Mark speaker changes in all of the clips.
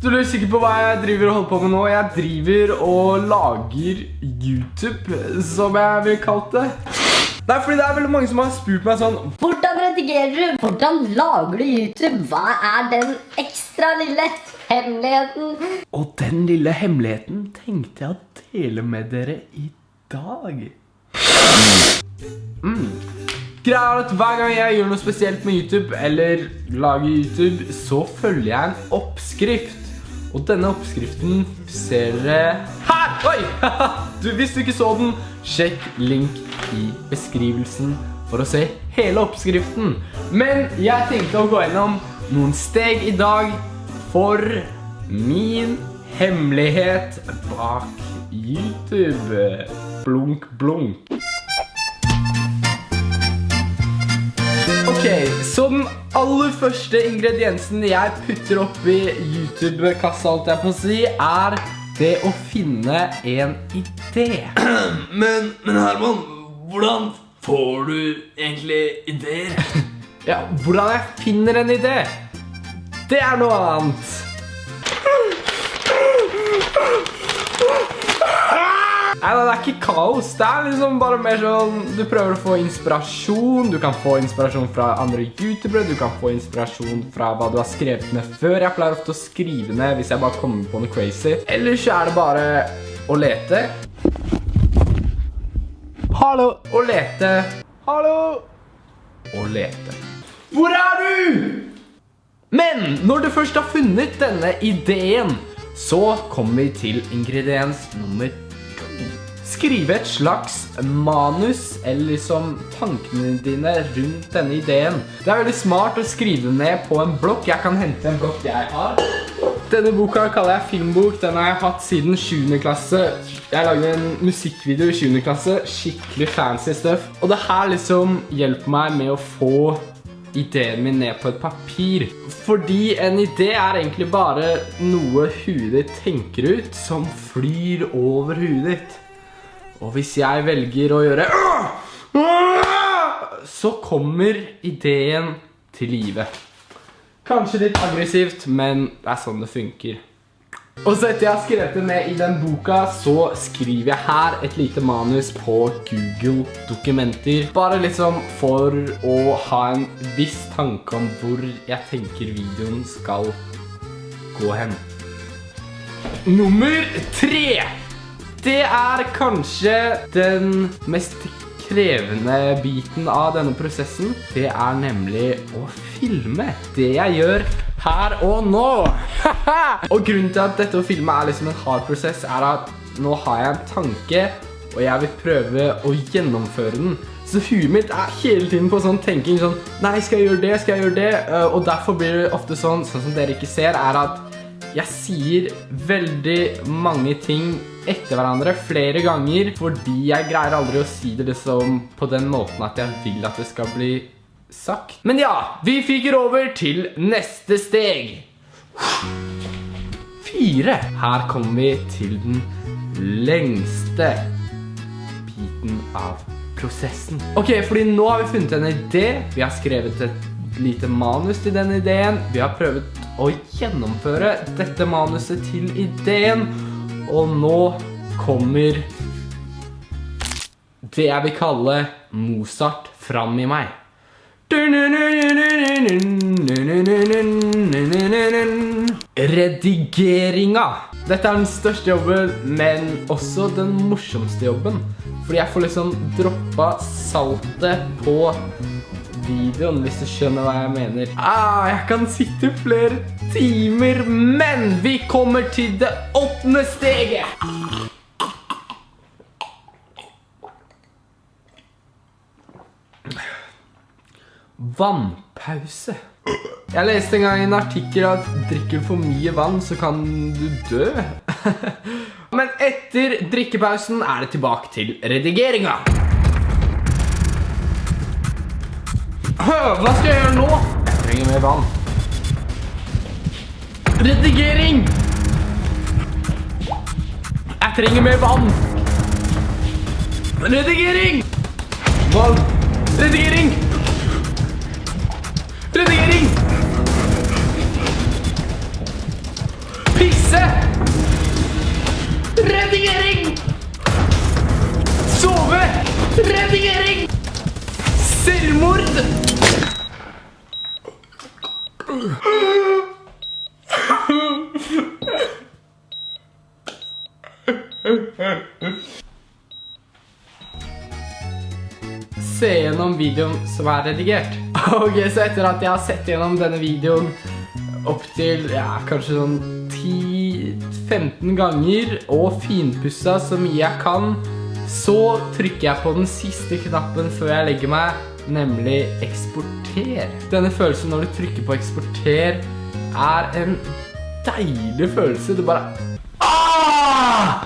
Speaker 1: Du lurer sikkert på hva jeg driver og holder på med nå. Jeg driver og lager YouTube, som jeg vil kalle det. Det er fordi det er veldig mange som har spurt meg sånn:
Speaker 2: hvordan redigerer du? Hvordan lager du YouTube? Hva er den ekstra lille hemmeligheten?
Speaker 1: Og den lille hemmeligheten tenkte jeg å dele med dere i dag. Greia er at hver gang jeg gjør noe spesielt med YouTube, eller lager YouTube, så følger jeg en oppskrift. Og denne oppskriften ser dere her! Oi! Hvis du ikke så den, sjekk link i beskrivelsen for å se hele oppskriften. Men jeg tenkte å gå gjennom noen steg i dag for min hemmelighet bak YouTube. Blunk, blunk. Ok, så den aller første ingrediensen jeg putter opp i YouTube-kassa, alt jeg på å si, er det å finne en idé.
Speaker 3: Men Herman, hvordan får du egentlig ideer?
Speaker 1: Ja, hvordan jeg finner en idé, det er noe annet. Nei, det er ikke kaos. Det er liksom bare mer sånn, du prøver å få inspirasjon. Du kan få inspirasjon fra andre youtubere. Du kan få inspirasjon fra hva du har skrevet ned før. Jeg pleier ofte å skrive ned hvis jeg bare kommer på noe crazy. Ellers er det bare å lete. Hallo! Å lete. Hallo! Å lete. Hvor er du? Men når du først har funnet denne ideen, så kommer vi til ingrediens nummer 2. Skrive et slags manus, eller liksom tankene dine rundt denne ideen. Det er veldig smart å skrive ned på en blokk. Jeg kan hente en blokk jeg har. Denne boka kaller jeg filmbok. Den har jeg hatt siden 7. klasse. Jeg lagde en musikkvideo i 7. klasse. Skikkelig fancy stuff. Og det her liksom hjelper meg med å få ideen min ned på et papir. Fordi en idé er egentlig bare noe huet ditt tenker ut, som flyr over huet ditt. Og hvis jeg velger å gjøre så kommer ideen til live. Kanskje litt aggressivt, men det er sånn det funker. Og så etter jeg har skrevet det ned i den boka, så skriver jeg her et lite manus på Google Dokumenter. Bare liksom for å ha en viss tanke om hvor jeg tenker videoen skal gå hen. Nummer 3. Det er kanskje den mest krevende biten av denne prosessen. Det er nemlig å filme det jeg gjør her og nå. Og grunnen til at dette å filme er liksom en hard prosess, er at nå har jeg en tanke, og jeg vil prøve å gjennomføre den. Så huet mitt er hele tiden på sånn tenking, sånn, nei, skal jeg gjøre det, skal jeg gjøre det? Og derfor blir det ofte sånn som dere ikke ser, er at jeg sier veldig mange ting etter hverandre flere ganger, fordi jeg greier aldri å si det liksom på den måten at jeg vil at det skal bli sagt. Men ja, vi fyker over til neste steg. 4. Her kommer vi til den lengste biten av prosessen. Ok, fordi nå har vi funnet en idé. Vi har skrevet et lite manus til den ideen. Vi har prøvet å gjennomføre dette manuset til ideen. Og nå kommer det jeg vil kalle Mozart fram i meg. Redigeringa. Dette er den største jobben, men også den morsomste jobben. Fordi jeg får liksom droppet saltet på videoen, hvis du skjønner hva jeg mener. Jeg kan sitte flere timer, men vi kommer til det 8. steget. Vannpause. Jeg leste en gang i en artikkel at drikker du for mye vann, så kan du dø. Men etter drikkepausen er det tilbake til redigeringa. Hva skal jeg gjøre nå? Jeg trenger mer vann. Redigering! Jeg trenger mer vann. Redigering! Valg. Redigering! Redigering! Pisse! Redigering! Sove! Redigering! Selvmord! Se gjennom videoen som er redigert. Ok, så etter at jeg har sett gjennom denne videoen opp til, ja, kanskje sånn 10-15 ganger og finpussa så mye jeg kan, så trykker jeg på den siste knappen før jeg legger meg, nemlig eksporter. Denne følelsen når du trykker på eksporter er en deilig følelse. Du bare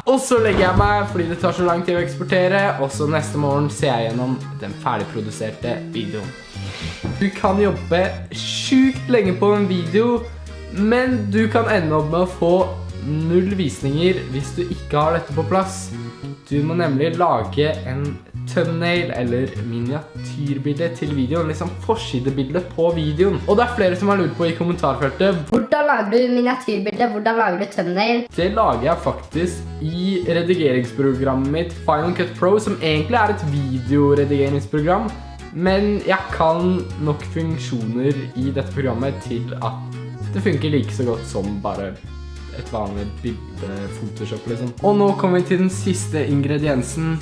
Speaker 1: og så legger jeg meg fordi det tar så lang tid å eksportere, og så neste morgen ser jeg gjennom den ferdigproduserte videoen. Du kan jobbe sjukt lenge på en video, men du kan ende opp med å få 0 visninger hvis du ikke har dette på plass. Du må nemlig lage en thumbnail eller miniatyrbilde til videoen, liksom forsidebilde på videoen. Og det er flere som har lurt på i kommentarfeltet.
Speaker 2: Hvordan lager du miniatyrbilde? Hvordan lager du thumbnail?
Speaker 1: Det lager jeg faktisk i redigeringsprogrammet mitt Final Cut Pro, som egentlig er et videoredigeringsprogram. Men jeg kan nok funksjoner i dette programmet til at det funker like så godt som bare et vanlig bilde-photoshop liksom. Og nå kommer vi til den siste ingrediensen.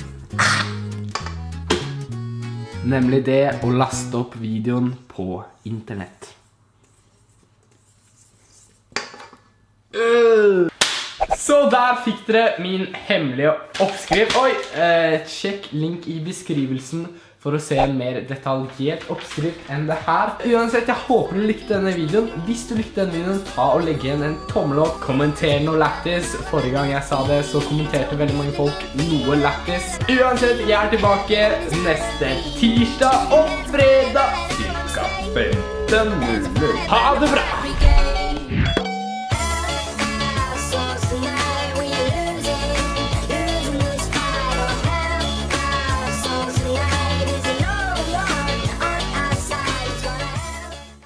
Speaker 1: Nemlig det å laste opp videoen på internett. Så der fikk dere min hemmelige oppskrift. Oi, sjekk link i beskrivelsen for å se en mer detaljert oppskrift enn det her. Uansett, jeg håper du likte denne videoen. Hvis du likte denne videoen, ta og legg igjen en tommel opp. Kommenter noe lættis. Forrige gang jeg sa det, så kommenterte veldig mange folk noe lættis. Uansett, jeg er tilbake neste tirsdag og fredag ca. 15:00. Ha det bra!